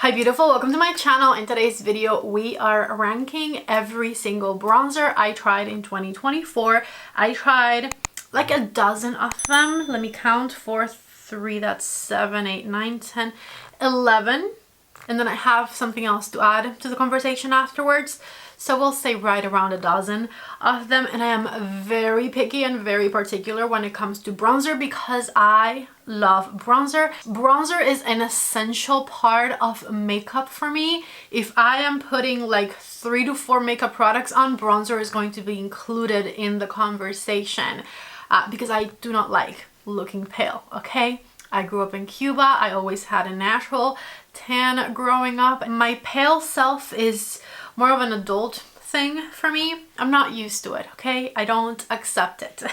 Hi beautiful, welcome to my channel. In today's video we are ranking every single bronzer I tried in 2024. I tried like a dozen of them. Let me count. 4, 3, that's 7, 8, 9, 10, 11. And then I have something else to add to the conversation afterwards. So we'll say right around a dozen of them. And I am very picky and very particular when it comes to bronzer because I love bronzer. Bronzer is an essential part of makeup for me. If I am putting like 3 to 4 makeup products on, bronzer is going to be included in the conversation because I do not like looking pale, okay? I grew up in Cuba. I always had a natural tan growing up. My pale self is more of an adult thing for me. I'm not used to it, okay? I don't accept it.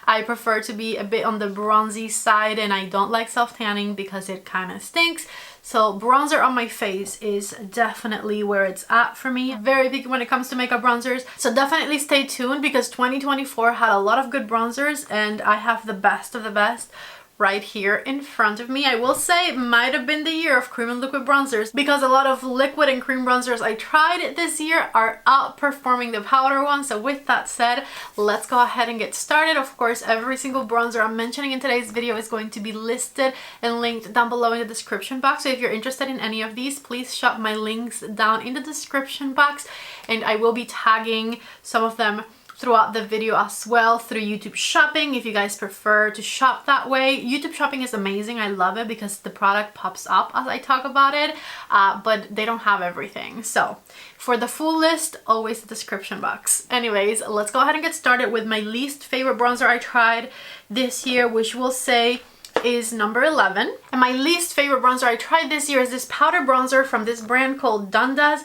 I prefer to be a bit on the bronzy side, and I don't like self-tanning because it kind of stinks. So bronzer on my face is definitely where it's at for me. Very picky when it comes to makeup bronzers. So definitely stay tuned because 2024 had a lot of good bronzers and I have the best of the best right here in front of me. I will say it might have been the year of cream and liquid bronzers because a lot of liquid and cream bronzers I tried this year are outperforming the powder ones. So with that said, let's go ahead and get started. Of course, every single bronzer I'm mentioning in today's video is going to be listed and linked down below in the description box. So if you're interested in any of these, please shop my links down in the description box, and I will be tagging some of them throughout the video as well through YouTube shopping if you guys prefer to shop that way. YouTube shopping is amazing. I love it because the product pops up as I talk about it, but they don't have everything. So for the full list, always the description box. Anyways, let's go ahead and get started with my least favorite bronzer I tried this year, which we'll say is number 11. And my least favorite bronzer I tried this year is this powder bronzer from this brand called Dundas.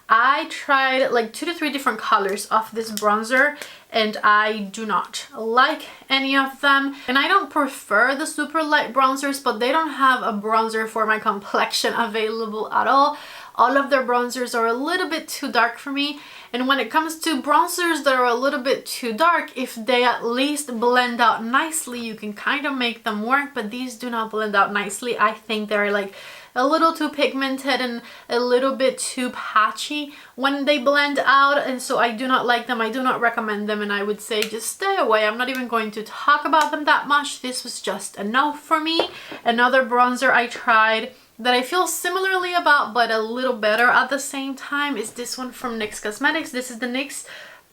I tried like 2 to 3 different colors of this bronzer and I do not like any of them. And I don't prefer the super light bronzers, but they don't have a bronzer for my complexion available at all. All of their bronzers are a little bit too dark for me. And when it comes to bronzers that are a little bit too dark, if they at least blend out nicely, you can kind of make them work, but these do not blend out nicely. I think they're like a little too pigmented and a little bit too patchy when they blend out, and so I do not like them. I do not recommend them, and I would say just stay away. I'm not even going to talk about them that much. This was just a no for me. Another bronzer I tried that I feel similarly about but a little better at the same time is this one from NYX Cosmetics. This is the NYX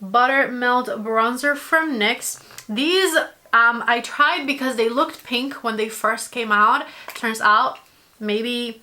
Buttermelt Bronzer from NYX. These I tried because they looked pink when they first came out. Turns out maybe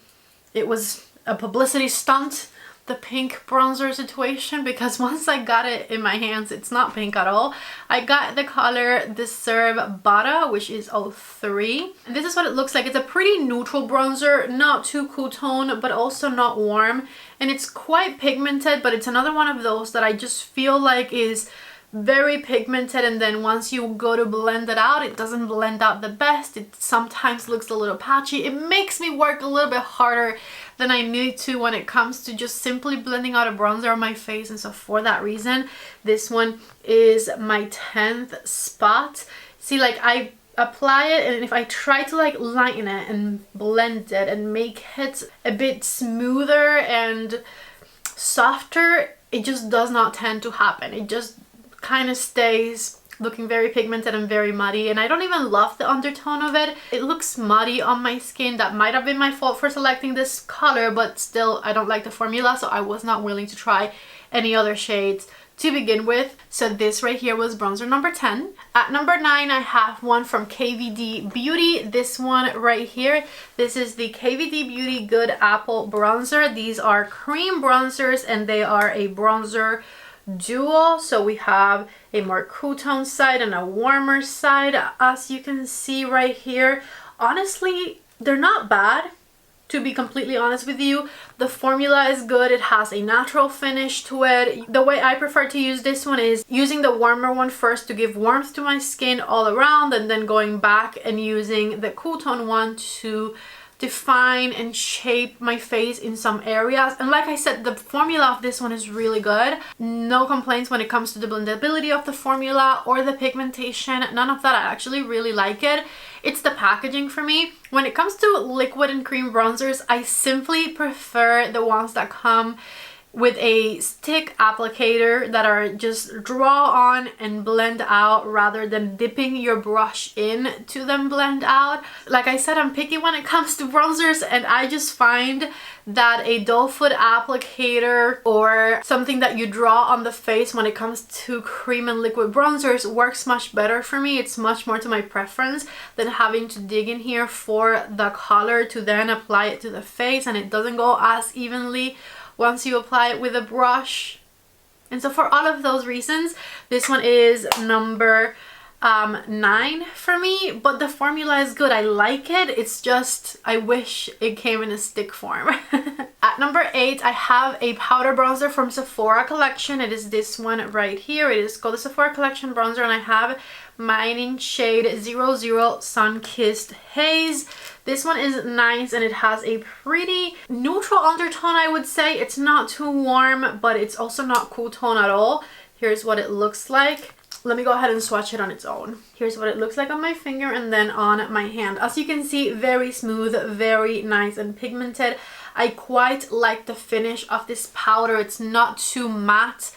it was a publicity stunt, the pink bronzer situation, because once I got it in my hands, it's not pink at all. I got the color Deserve Butter, which is 03. And this is what it looks like. It's a pretty neutral bronzer, not too cool tone, but also not warm. And it's quite pigmented, but it's another one of those that I just feel like is very pigmented, and then once you go to blend it out, it doesn't blend out the best. It sometimes looks a little patchy. It makes me work a little bit harder than I need to when it comes to just simply blending out a bronzer on my face, and so for that reason, this one is my 10th spot. See, like I apply it, and if I try to like lighten it and blend it and make it a bit smoother and softer, it just does not tend to happen. It just kind of stays looking very pigmented and very muddy, and I don't even love the undertone of it. It looks muddy on my skin. That might have been my fault for selecting this color, but still I don't like the formula, so I was not willing to try any other shades to begin with. So this right here was bronzer number 10. At number 9, I have one from KVD Beauty. This one right here, this is the KVD Beauty Good Apple Bronzer. These are cream bronzers and they are a bronzer duo. So we have a more cool tone side and a warmer side, as you can see right here. Honestly, they're not bad, to be completely honest with you. The formula is good. It has a natural finish to it. The way I prefer to use this one is using the warmer one first to give warmth to my skin all around, and then going back and using the cool tone one to define and shape my face in some areas. And like I said, the formula of this one is really good. No complaints when it comes to the blendability of the formula or the pigmentation. None of that. I actually really like it. It's the packaging for me. When it comes to liquid and cream bronzers, I simply prefer the ones that come with a stick applicator that are just draw on and blend out rather than dipping your brush in to them blend out. Like I said, I'm picky when it comes to bronzers, and I just find that a doe foot applicator or something that you draw on the face when it comes to cream and liquid bronzers works much better for me. It's much more to my preference than having to dig in here for the color to then apply it to the face, and it doesn't go as evenly once you apply it with a brush. And so for all of those reasons, this one is number 9 for me, but the formula is good. I like it. It's just I wish it came in a stick form. At number 8, I have a powder bronzer from Sephora collection. It is this one right here. It is called the Sephora collection bronzer, and I have mine in shade 00 Sun Kissed Haze. This one is nice, and it has a pretty neutral undertone, I would say. It's not too warm, but it's also not cool tone at all. Here's what it looks like. Let me go ahead and swatch it on its own. Here's what it looks like on my finger and then on my hand. As you can see, very smooth, very nice and pigmented. I quite like the finish of this powder. It's not too matte.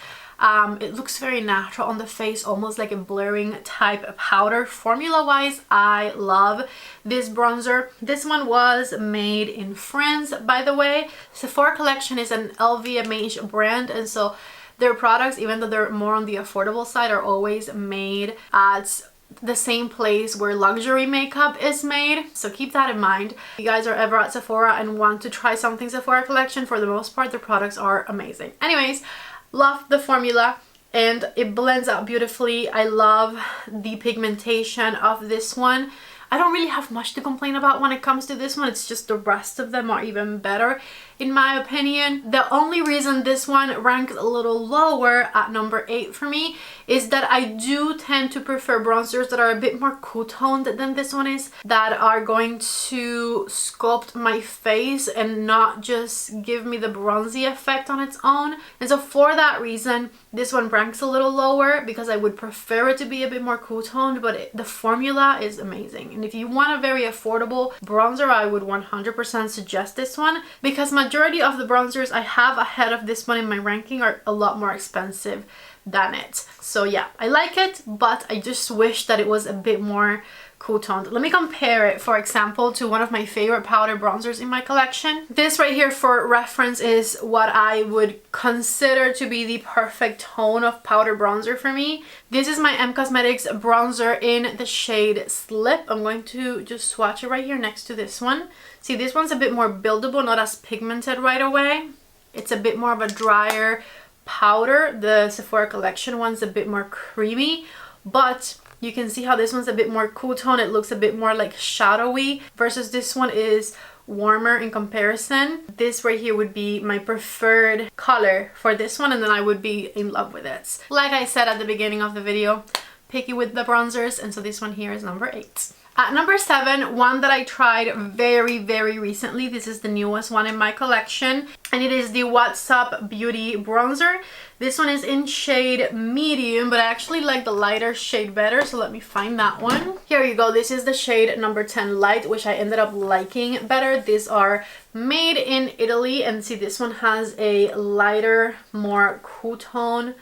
It looks very natural on the face, almost like a blurring type powder. Formula wise, I love this bronzer. This one was made in France, by the way. Sephora collection is an LVMH brand, and so their products, even though they're more on the affordable side, are always made at the same place where luxury makeup is made. So keep that in mind. If you guys are ever at Sephora and want to try something Sephora collection, for the most part, their products are amazing. Anyways, love the formula and it blends out beautifully. I love the pigmentation of this one. I don't really have much to complain about when it comes to this one. It's just the rest of them are even better in my opinion. The only reason this one ranks a little lower at number 8 for me is that I do tend to prefer bronzers that are a bit more cool toned than this one is, that are going to sculpt my face and not just give me the bronzy effect on its own. And so for that reason, this one ranks a little lower, because I would prefer it to be a bit more cool toned, but the formula is amazing. And if you want a very affordable bronzer, I would 100% suggest this one, because majority of the bronzers I have ahead of this one in my ranking are a lot more expensive than it. So yeah, I like it, but I just wish that it was a bit more cool toned. Let me compare it, for example, to one of my favorite powder bronzers in my collection. This right here, for reference, is what I would consider to be the perfect tone of powder bronzer for me. This is my Cosmetics bronzer in the shade Slip. I'm going to just swatch it right here next to this one. See, this one's a bit more buildable, not as pigmented right away. It's a bit more of a drier powder. The Sephora collection one's a bit more creamy, but you can see how this one's a bit more cool tone. It looks a bit more like shadowy, versus this one is warmer in comparison. This right here would be my preferred color for this one, and then I would be in love with it. Like I said at the beginning of the video, picky with the bronzers, and so this one here is number 8. At number 7, one that I tried very recently. This is the newest one in my collection, and it is the What's Up Beauty bronzer. This one is in shade medium, but I actually like the lighter shade better, so let me find that one. Here you go. This is the shade number 10 light, which I ended up liking better. These are made in Italy, and see, this one has a lighter, more cool tone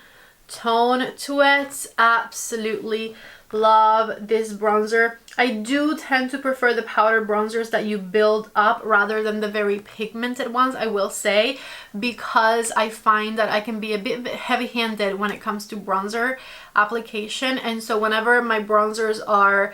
to it. Absolutely love this bronzer. I do tend to prefer the powder bronzers that you build up rather than the very pigmented ones, I will say, because I find that I can be a bit heavy-handed when it comes to bronzer application. And so whenever my bronzers are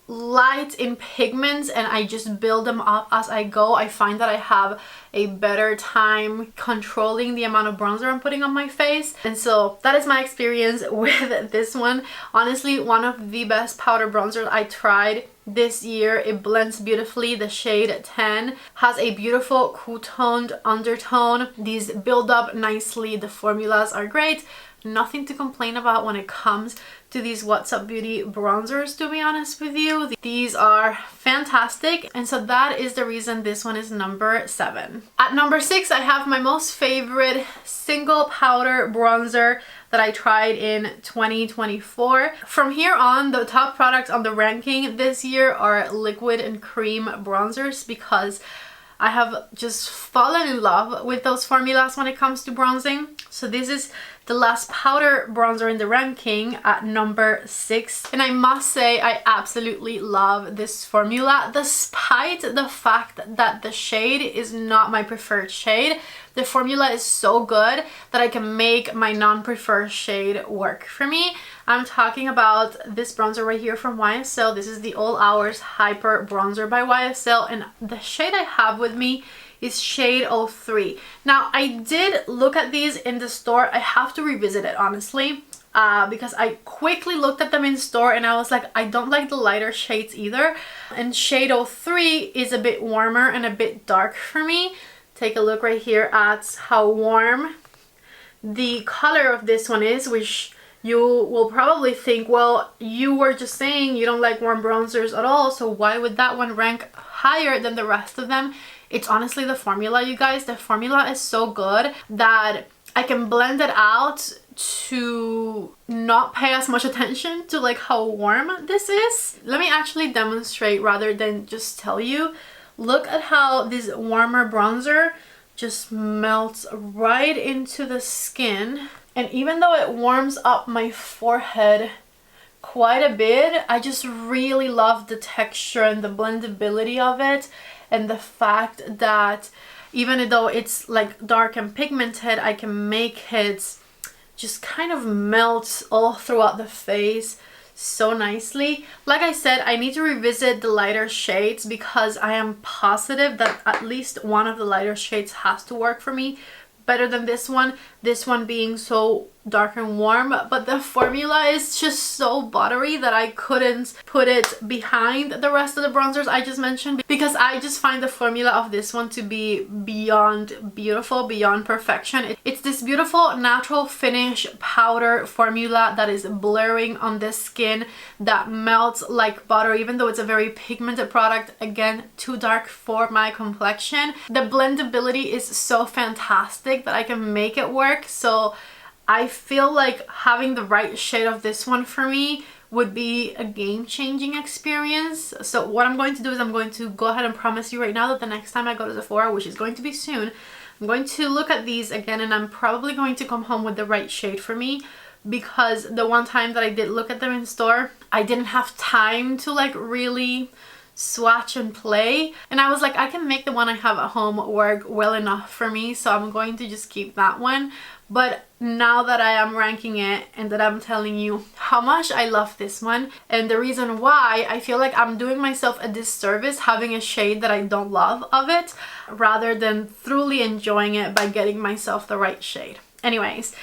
light in pigments and I just build them up as I go, I find that I have a better time controlling the amount of bronzer I'm putting on my face. And so that is my experience with this one. Honestly, one of the best powder bronzers I tried this year. It blends beautifully. The shade 10 has a beautiful cool toned undertone. These build up nicely. The formulas are great. nothing to complain about when it comes to these What's Up Beauty bronzers, to be honest with you. These are fantastic, and so that is the reason this one is number 7. At number 6, I have my most favorite single powder bronzer that I tried in 2024. From here on, the top products on the ranking this year are liquid and cream bronzers, because I have just fallen in love with those formulas when it comes to bronzing. So this is the last powder bronzer in the ranking at number 6. And I must say, I absolutely love this formula, despite the fact that the shade is not my preferred shade. The formula is so good that I can make my non-preferred shade work for me. I'm talking about this bronzer right here from YSL. This is the All Hours Hyper Bronzer by YSL, and the shade I have with me is shade 03. Now, I did look at these in the store. I have to revisit it, honestly, because I quickly looked at them in store and I was like, I don't like the lighter shades either. And shade 03 is a bit warmer and a bit dark for me. Take a look right here at how warm the color of this one is, which you will probably think, well, you were just saying you don't like warm bronzers at all, so why would that one rank higher than the rest of them? It's honestly the formula, you guys. The formula is so good that I can blend it out to not pay as much attention to like how warm this is. Let me actually demonstrate rather than just tell you. Look at how this warmer bronzer just melts right into the skin. And even though it warms up my forehead quite a bit, I just really love the texture and the blendability of it, and the fact that even though it's like dark and pigmented, I can make it just kind of melt all throughout the face so nicely. Like I said, I need to revisit the lighter shades because I am positive that at least one of the lighter shades has to work for me better than this one being so dark and warm. But the formula is just so buttery that I couldn't put it behind the rest of the bronzers I just mentioned, because I just find the formula of this one to be beyond beautiful, beyond perfection. It's this beautiful natural finish powder formula that is blurring on the skin, that melts like butter, even though it's a very pigmented product. Again, too dark for my complexion. The blendability is so fantastic that I can make it work. So I feel like having the right shade of this one for me would be a game-changing experience. So what I'm going to do is I'm going to go ahead and promise you right now that the next time I go to Sephora, which is going to be soon, I'm going to look at these again, and I'm probably going to come home with the right shade for me, because the one time that I did look at them in store, I didn't have time to like really swatch and play, and I was like, I can make the one I have at home work well enough for me, so I'm going to just keep that one. But now that I am ranking it and that I'm telling you how much I love this one, and the reason why, I feel like I'm doing myself a disservice having a shade that I don't love of it, rather than thoroughly enjoying it by getting myself the right shade. Anyways,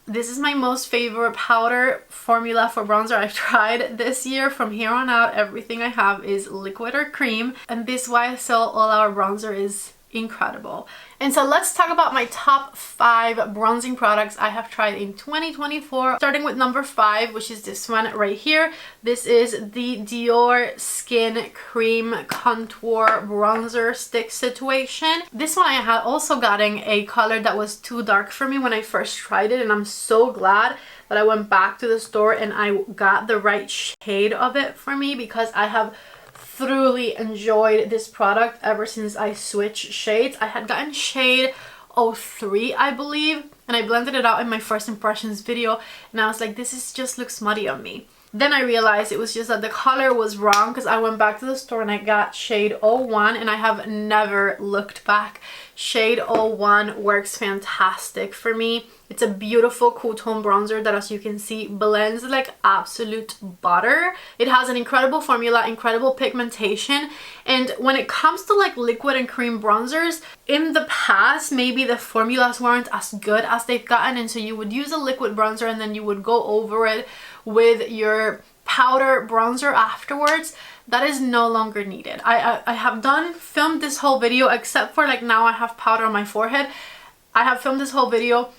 this is my most favorite powder formula for bronzer I've tried this year. From here on out, everything I have is liquid or cream, and this YSL All Hour bronzer is incredible. And so let's talk about my top 5 bronzing products I have tried in 2024, starting with number 5, which is this one right here. This is the Dior Skin Cream Contour Bronzer Stick Situation. This one I had also gotten a color that was too dark for me when I first tried it, and I'm so glad that I went back to the store and I got the right shade of it for me, because I have thoroughly enjoyed this product ever since I switched shades. I had gotten shade 03, I believe, and I blended it out in my first impressions video, and I was like, this just looks muddy on me. Then I realized it was just that the color was wrong, because I went back to the store and I got shade 01, and I have never looked back. Shade 01 works fantastic for me. It's a beautiful cool tone bronzer that, as you can see, blends like absolute butter. It has an incredible formula, incredible pigmentation, and when it comes to like liquid and cream bronzers, in the past maybe the formulas weren't as good as they've gotten, and so you would use a liquid bronzer and then you would go over it with your powder bronzer afterwards. That is no longer needed. I have filmed this whole video, except for like now I have powder on my forehead. I have filmed this whole video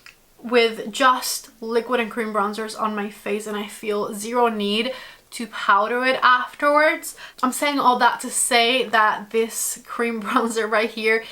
with just liquid and cream bronzers on my face, and I feel zero need to powder it afterwards. I'm saying all that to say that this cream bronzer right here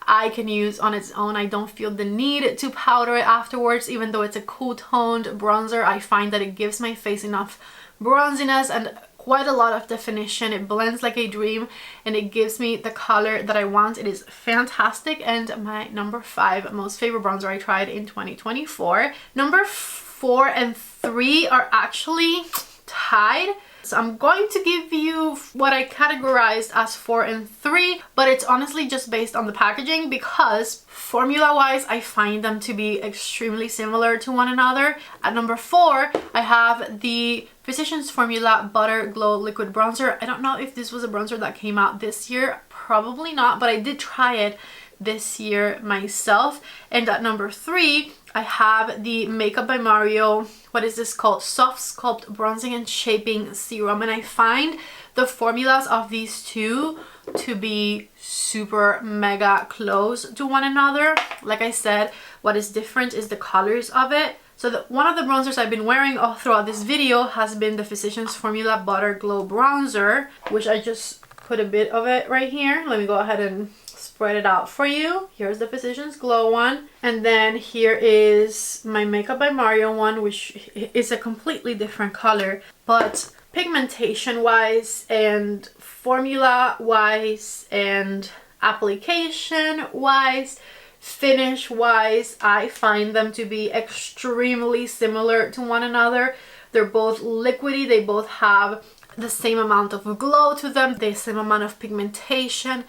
I can use on its own. I don't feel the need to powder it afterwards. Even though it's a cool toned bronzer, I find that it gives my face enough bronziness and quite a lot of definition. It blends like a dream and it gives me the color that I want. It is fantastic, and my number 5 most favorite bronzer I tried in 2024. Number 4 and 3 are actually tied. So I'm going to give you what I categorized as 4 and 3, but it's honestly just based on the packaging, because formula wise I find them to be extremely similar to one another. At number 4 I have the Physicians Formula Butter Glow Liquid Bronzer. I don't know if this was a bronzer that came out this year, probably not, but I did try it this year myself. And at number 3 I have the Makeup by Mario, what is this called? Soft Sculpt Bronzing and Shaping Serum. And I find the formulas of these two to be super mega close to one another. Like I said, what is different is the colors of it. So one of the bronzers I've been wearing all throughout this video has been the Physicians Formula Butter Glow Bronzer, which I just put a bit of it right here. Let me go ahead and spread it out for you. Here's the Physicians Glow one, and then here is my Makeup by Mario one, which is a completely different color, but pigmentation wise and formula wise and application wise, finish wise, I find them to be extremely similar to one another. They're both liquidy, they both have the same amount of glow to them, the same amount of pigmentation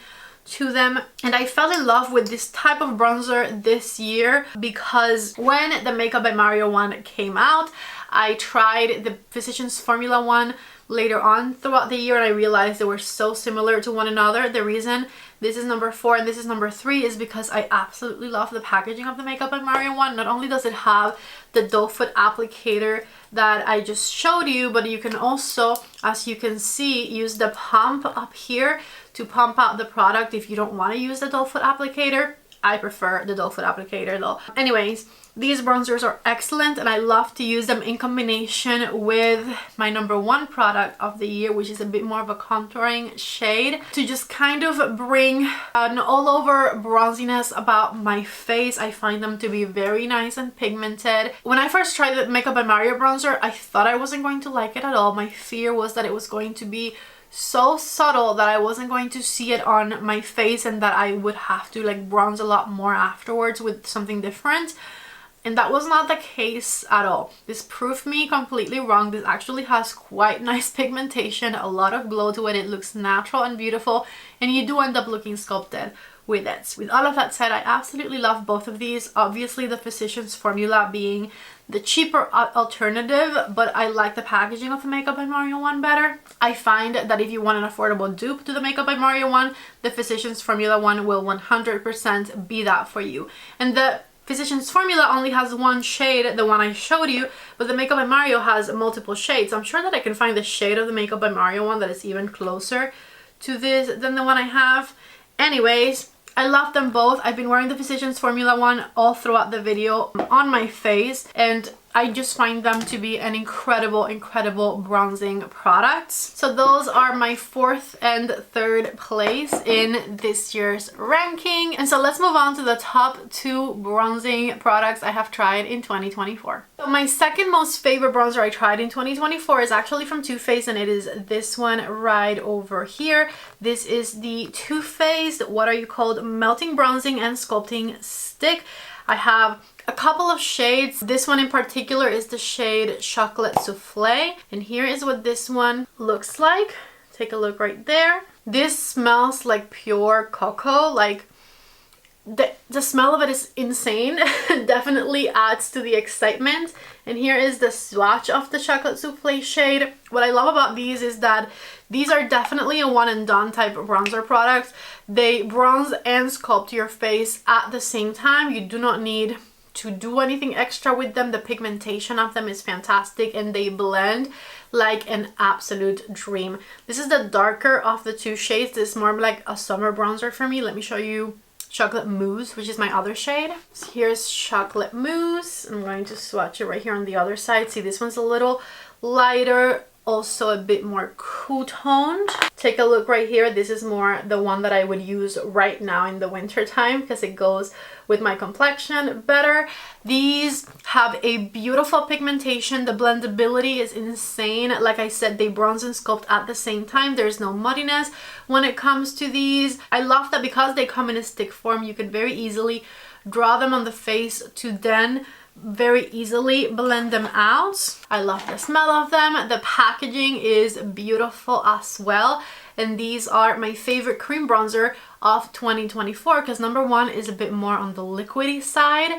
to them. And I fell in love with this type of bronzer this year because when the Makeup by Mario one came out, I tried the Physicians Formula one later on throughout the year, and I realized they were so similar to one another. The reason this is number 4 and this is number 3 is because I absolutely love the packaging of the Makeup by Mario one. Not only does it have the doe foot applicator that I just showed you, but you can also, as you can see, use the pump up here to pump out the product if you don't want to use the doe foot applicator. I prefer the doe foot applicator though. Anyways, these bronzers are excellent and I love to use them in combination with my number 1 product of the year, which is a bit more of a contouring shade, to just kind of bring an all over bronziness about my face. I find them to be very nice and pigmented. When I first tried the Makeup by Mario bronzer, I thought I wasn't going to like it at all. My fear was that it was going to be so subtle that I wasn't going to see it on my face and that I would have to like bronze a lot more afterwards with something different. And that was not the case at all. This proved me completely wrong. This actually has quite nice pigmentation, a lot of glow to it. It looks natural and beautiful, and you do end up looking sculpted with it. With all of that said, I absolutely love both of these. Obviously the Physicians Formula being the cheaper alternative, but I like the packaging of the Makeup by Mario one better. I find that if you want an affordable dupe to the Makeup by Mario one, the Physicians Formula one will 100% be that for you. And the Physicians Formula only has one shade, the one I showed you, but the Makeup by Mario has multiple shades. I'm sure that I can find the shade of the Makeup by Mario one that is even closer to this than the one I have. Anyways, I love them both. I've been wearing the Physicians Formula one all throughout the video on my face, and I just find them to be an incredible bronzing products. So those are my 4th and 3rd place in this year's ranking. And so let's move on to the top 2 bronzing products I have tried in 2024. So my second most favorite bronzer I tried in 2024 is actually from Too Faced, and it is this one right over here. This is the Too Faced What Are You Called Melting Bronzing and Sculpting Stick. I have a couple of shades. This one in particular is the shade Chocolate Souffle, and here is what this one looks like. Take a look right there. This smells like pure cocoa. Like the smell of it is insane. Definitely adds to the excitement. And here is the swatch of the Chocolate Souffle shade. What I love about these is that these are definitely a one and done type of bronzer product. They bronze and sculpt your face at the same time. You do not need to do anything extra with them. The pigmentation of them is fantastic and they blend like an absolute dream. This is the darker of the 2 shades. This is more like a summer bronzer for me. Let me show you Chocolate Mousse, which is my other shade. So here's Chocolate Mousse. I'm going to swatch it right here on the other side. See, this one's a little lighter, also a bit more cool toned. Take a look right here. This is more the one that I would use right now in the winter time because it goes with my complexion better. These have a beautiful pigmentation. The blendability is insane. Like I said, they bronze and sculpt at the same time. There's no muddiness when it comes to these. I love that because they come in a stick form, you could very easily draw them on the face to then very easily blend them out. I love the smell of them. The packaging is beautiful as well. And these are my favorite cream bronzer of 2024 because number one is a bit more on the liquidy side.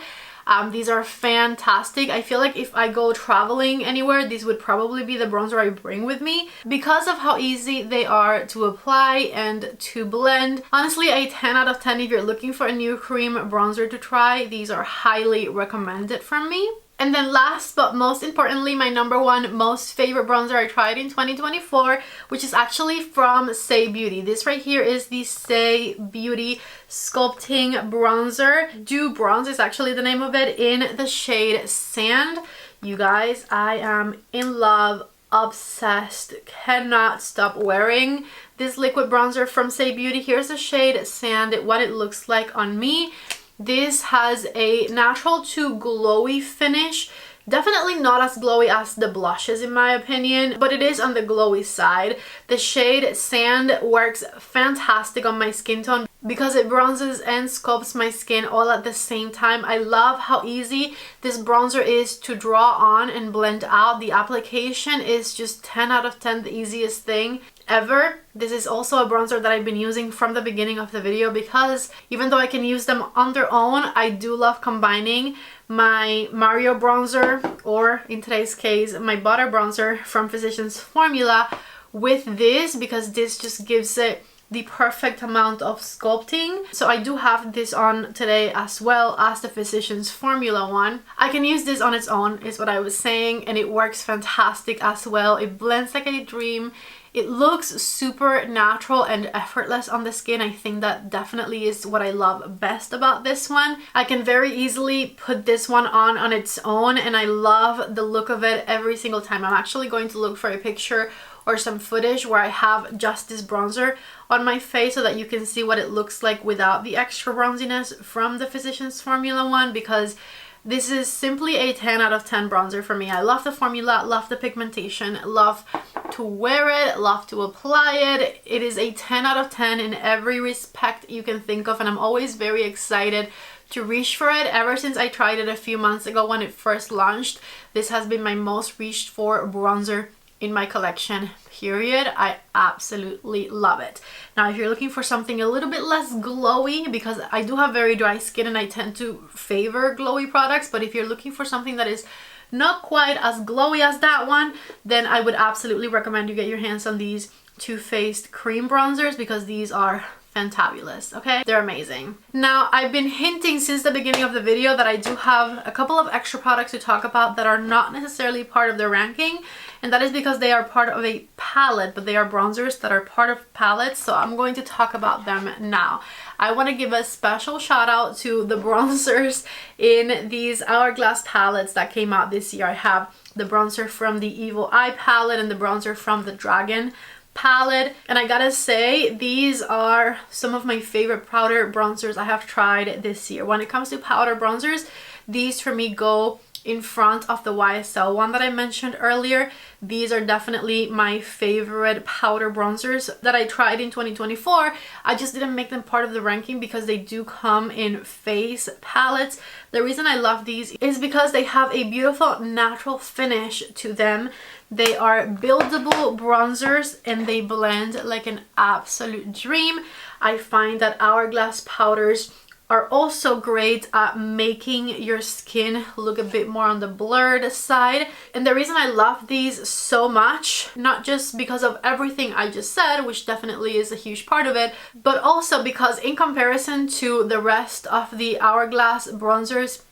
These are fantastic. I feel like if I go traveling anywhere, these would probably be the bronzer I bring with me because of how easy they are to apply and to blend. Honestly, a 10 out of 10 if you're looking for a new cream bronzer to try. These are highly recommended from me. And then last but most importantly, my number one most favorite bronzer I tried in 2024, which is actually from Saie Beauty. This right here is the Saie Beauty Sculpting Bronzer. Dew Bronze is actually the name of it, in the shade Sand. You guys, I am in love, obsessed, cannot stop wearing this liquid bronzer from Saie Beauty. Here's the shade Sand, what it looks like on me. This has a natural to glowy finish. Definitely not as glowy as the blushes in my opinion, but it is on the glowy side. The shade Sand works fantastic on my skin tone because it bronzes and sculpts my skin all at the same time. I love how easy this bronzer is to draw on and blend out. The application is just 10 out of 10, the easiest thing ever. This is also a bronzer that I've been using from the beginning of the video because even though I can use them on their own, I do love combining my Mario bronzer, or in today's case, my butter bronzer from Physicians Formula with this because this just gives it the perfect amount of sculpting. So I do have this on today as well as the Physicians Formula one. I can use this on its own is what I was saying, and it works fantastic as well. It blends like a dream. It looks super natural and effortless on the skin. I think that definitely is what I love best about this one. I can very easily put this one on its own, and I love the look of it every single time. I'm actually going to look for a picture or some footage where I have just this bronzer on my face so that you can see what it looks like without the extra bronziness from the Physicians Formula one, because this is simply a 10 out of 10 bronzer for me. I love the formula, love the pigmentation, love to wear it, love to apply it. It is a 10 out of 10 in every respect you can think of, and I'm always very excited to reach for it. Ever since I tried it a few months ago when it first launched, this has been my most reached for bronzer in my collection, period. I absolutely love it. Now, if you're looking for something a little bit less glowy, because I do have very dry skin and I tend to favor glowy products, but if you're looking for something that is not quite as glowy as that one, then I would absolutely recommend you get your hands on these Too Faced cream bronzers because these are fantabulous, okay? They're amazing. Now, I've been hinting since the beginning of the video that I do have a couple of extra products to talk about that are not necessarily part of the ranking, and that is because they are part of a palette, but they are bronzers that are part of palettes, so I'm going to talk about them now. I want to give a special shout out to the bronzers in these Hourglass palettes that came out this year. I have the bronzer from the Evil Eye palette and the bronzer from the Dragon palette, and I gotta say, these are some of my favorite powder bronzers I have tried this year. When it comes to powder bronzers, these for me go in front of the YSL one that I mentioned earlier. These are definitely my favorite powder bronzers that I tried in 2024. I just didn't make them part of the ranking because they do come in face palettes. The reason I love these is because they have a beautiful natural finish to them. They are buildable bronzers and they blend like an absolute dream. I find that Hourglass powders are also great at making your skin look a bit more on the blurred side. And the reason I love these so much, not just because of everything I just said, which definitely is a huge part of it, but also because in comparison to the rest of the Hourglass bronzers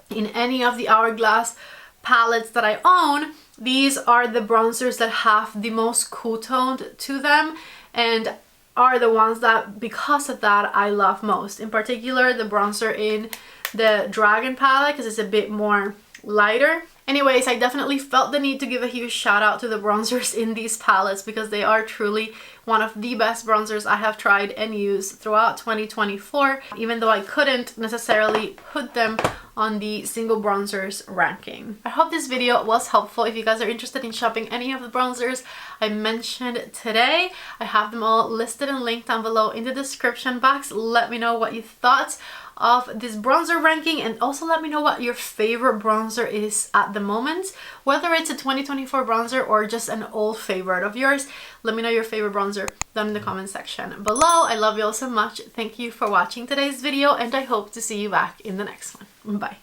in any of the Hourglass palettes that I own, these are the bronzers that have the most cool toned to them. And are the ones that, because of that, I love most. In particular, the bronzer in the Dragon palette, because it's a bit more lighter. Anyways, I definitely felt the need to give a huge shout out to the bronzers in these palettes because they are truly one of the best bronzers I have tried and used throughout 2024, even though I couldn't necessarily put them on the single bronzers ranking. I hope this video was helpful. If you guys are interested in shopping any of the bronzers I mentioned today, I have them all listed and linked down below in the description box. Let me know what you thought of this bronzer ranking, and also let me know what your favorite bronzer is at the moment, whether it's a 2024 bronzer or just an old favorite of yours. Let me know your favorite bronzer down in the comment section below. I love you all so much. Thank you for watching today's video, and I hope to see you back in the next one. Bye.